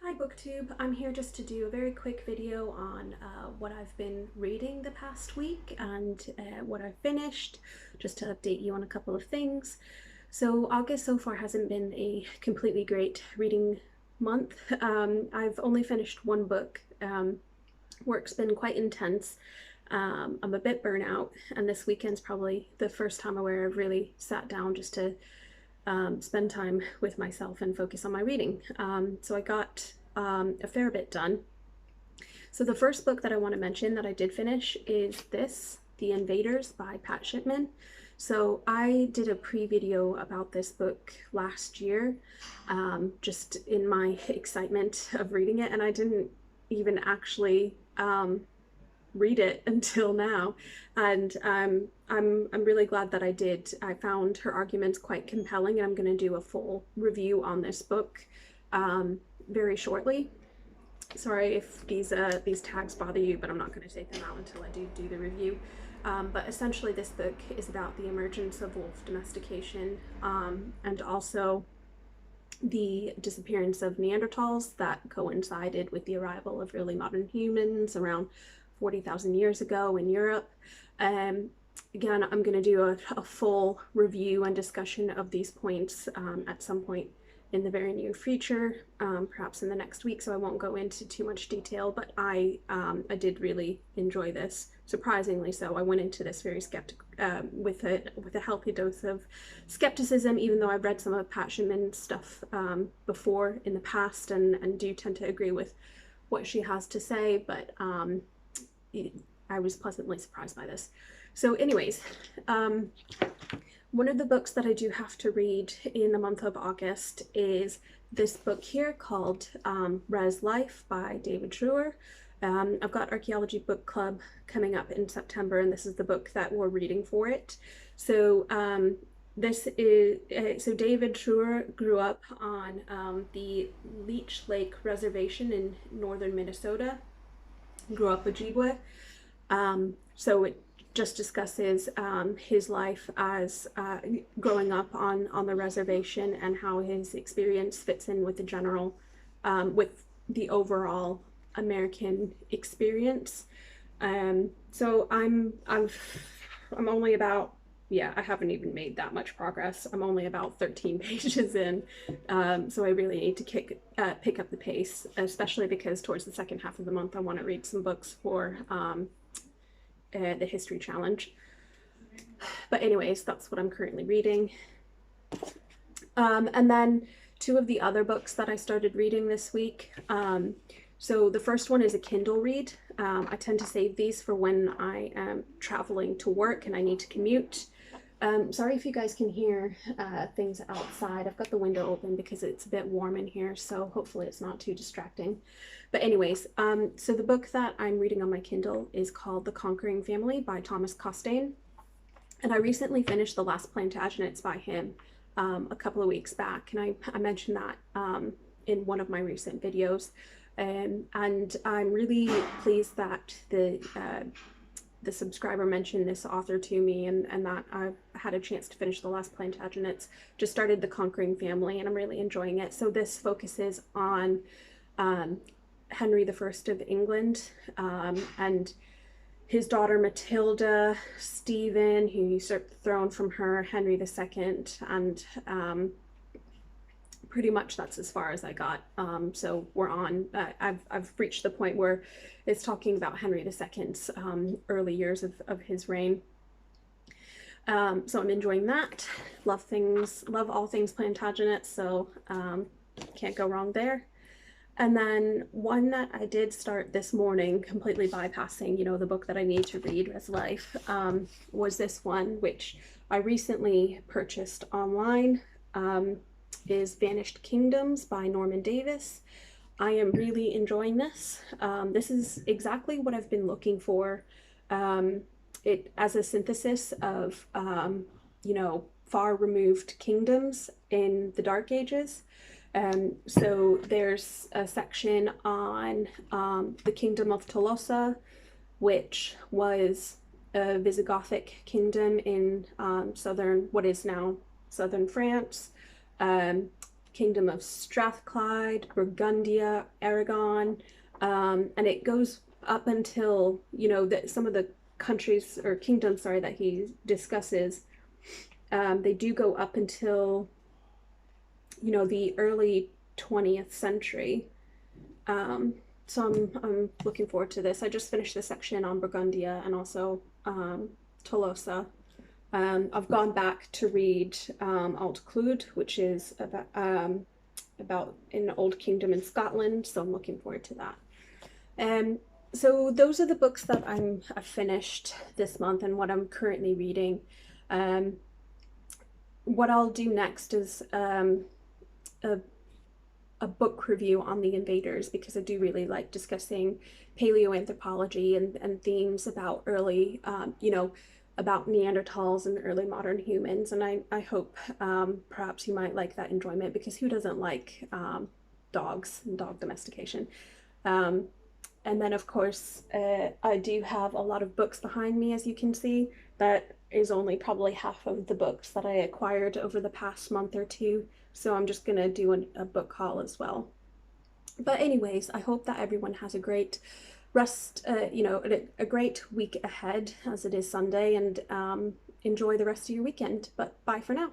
Hi BookTube, I'm here just to do a very quick video on what I've been reading the past week and what I've finished, just to update you on a couple of things. So August so far hasn't been a completely great reading month. I've only finished one book. Work's been quite intense. I'm a bit burnt out, and this weekend's probably the first time where I've really sat down just to spend time with myself and focus on my reading. So I got a fair bit done. So the first book that I want to mention that I did finish is this, The Invaders by Shipman. So I did a pre-video about this book last year, just in my excitement of reading it, and I didn't even actually read it until now, and I'm really glad that I did. I found her arguments quite compelling, and I'm going to do a full review on this book very shortly. Sorry if these tags bother you, but I'm not going to take them out until I do the review. But essentially this book is about the emergence of wolf domestication, and also the disappearance of Neanderthals that coincided with the arrival of early modern humans around 40,000 years ago in Europe. Again, I'm going to do a full review and discussion of these points at some point in the very near future, perhaps in the next week, so I won't go into too much detail, but I did really enjoy this, surprisingly so. I went into this very skeptical, with a healthy dose of skepticism, even though I've read some of Pat Shipman's stuff before in the past, and do tend to agree with what she has to say, but I was pleasantly surprised by this. So anyways, one of the books that I do have to read in the month of August is this book here called Rez Life by David Treuer. I've got Archaeology Book Club coming up in September, and this is the book that we're reading for it. So this is so David Treuer grew up on the Leech Lake Reservation in northern Minnesota. Grew up Ojibwe. So it just discusses his life as growing up on the reservation, and how his experience fits in with the general, with the overall American experience. So I'm only about, yeah, I haven't even made that much progress. I'm only about 13 pages in, so I really need to pick up the pace, especially because towards the second half of the month I want to read some books for the History Challenge. But anyways, that's what I'm currently reading. And then two of the other books that I started reading this week. So the first one is a Kindle read. I tend to save these for when I am traveling to work and I need to commute. Sorry if you guys can hear things outside. I've got the window open because it's a bit warm in here, so hopefully it's not too distracting. But anyways, so the book that I'm reading on my Kindle is called The Conquering Family by Costain. And I recently finished the last Plantagenets by him a couple of weeks back, and I mentioned that in one of my recent videos. And I'm really pleased that the subscriber mentioned this author to me, and that I've had a chance to finish the last Plantagenets. Just started The Conquering Family, and I'm really enjoying it. So this focuses on Henry I of England, and his daughter Matilda, Stephen, who usurped the throne from her, Henry II, and pretty much that's as far as I got. So we're on, I've reached the point where it's talking about Henry II's early years of his reign. So I'm enjoying that. Love all things Plantagenet, so can't go wrong there. And then one that I did start this morning, completely bypassing, you know, the book that I need to read, Rez Life, was this one, which I recently purchased online. Is Banished Kingdoms by Norman Davies. I am really enjoying this. This is exactly what I've been looking for, it as a synthesis of you know, far removed kingdoms in the Dark Ages. So there's a section on the Kingdom of Tolosa, which was a Visigothic kingdom in what is now southern France. kingdom of Strathclyde, Burgundia, Aragon, and it goes up until, you know, that some of the countries or kingdoms, sorry, that he discusses, they do go up until, you know, the early 20th century. So I'm looking forward to this. I just finished the section on Burgundia and also Tolosa. I've gone back to read Alt Clud, which is about an old kingdom in Scotland. So I'm looking forward to that. So those are the books that I've finished this month and what I'm currently reading. What I'll do next is a book review on the Invaders, because I do really like discussing paleoanthropology and themes about early, you know, about Neanderthals and early modern humans. And I hope perhaps you might like that enjoyment, because who doesn't like dogs and dog domestication? And then, of course, I do have a lot of books behind me, as you can see. That is only probably half of the books that I acquired over the past month or two. So I'm just going to do a book haul as well. But anyways, I hope that everyone has a great you know, a great week ahead, as it is Sunday, and enjoy the rest of your weekend. But bye for now.